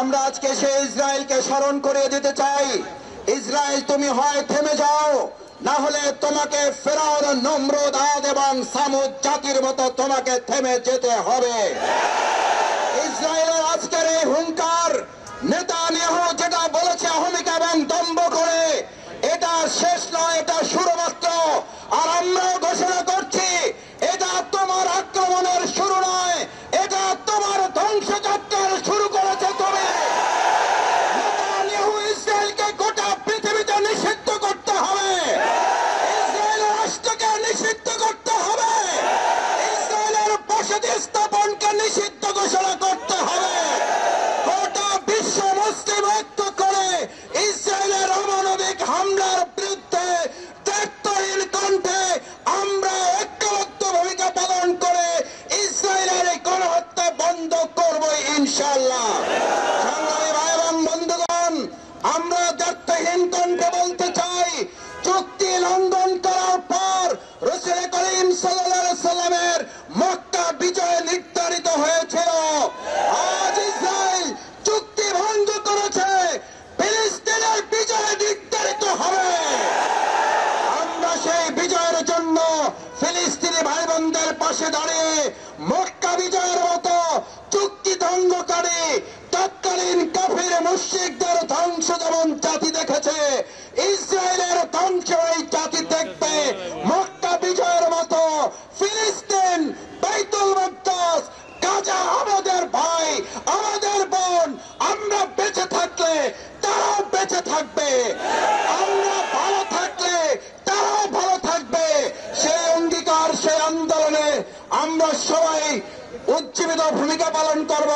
আমরা আজকে সেই ইসরায়েলকে স্মরণ করিয়ে দিতে চাই, ইসরায়েল তুমি হয় থেমে যাও, না হলে তোমাকে ফেরাউন, নমরুদ, আদ এবং সামুদ জাতির মতো তোমাকে থেমে যেতে হবে। ইসরায়েলের আজকের এই হুঙ্কার, নেতানিয়াহু যেটা বলেছে অহমিকা এবং দম্ভ করে, এটা শেষ নয়, এটা শুরু মাত্র। আর আমরাও ঘোষণা করছি, এটা তোমার আক্রমণের শুরু নয়, এটা তোমার ধ্বংসযাত্রার শুরু করেছে তুমি। নেতানিয়াহু ইসরায়েলকে গোটা পৃথিবীতে নিষিদ্ধ করতে হবে, ইসরায়েলের রাষ্ট্রকে নিষিদ্ধ করতে হবে, ইসরায়েলের বসতি স্থাপনকে নিষিদ্ধ ঘোষণা করতে হবে। গোটা বিশ্ব মুসলিম ঐক্য করে ইসরায়েলের অমানবিক হামলার বিরুদ্ধে দায়িত্বহীন কণ্ঠে আমরা ঐক্যবদ্ধ ভূমিকা পালন করে ইসরায়েলের এই গণহত্যা বন্ধ করব ইনশাআল্লাহ। সংগ্রামী ভাই এবং বন্ধুগণ, আমরা দায়িত্বহীন কণ্ঠে বলতে চাই, চুক্তি লঙ্ঘন করার পর রাসূল করিম সাল্লাল্লাহু আলাইহি সাল্লামের মক্কা বিজয় নির্ধারিত হয়েছিল। আজ ইসরায়েল চুক্তি ভঙ্গ করেছে, ফিলিস্তিনের বিজয় নির্ধারিত হবে। আমরা সেই বিজয়ের জন্য ফিলিস্তিনি ভাই বোনদের পাশে দাঁড়িয়ে মক্কা বিজয়ের মতো চুক্তি ধ্বংসকারী তৎকালীন কাফির মুশরিকদের ধ্বংস যেমন জাতি দেখেছে, ইসরায়েলের ধ্বংস এই জাতি দেখবে। মক্কা বিজয়ের মতো ফিলিস্তিন, বাইতুল মুকদ্দাস, গাজা আমাদের ভাই, আমাদের বোন, আমরা বেঁচে থাকলে তারাও বেঁচে থাকবে, আমরা ভালো থাকলে তারাও ভালো থাকবে। সেই অঙ্গীকার, সেই আন্দোলনে আমরা সবাই উজ্জীবিত ভূমিকা পালন করব।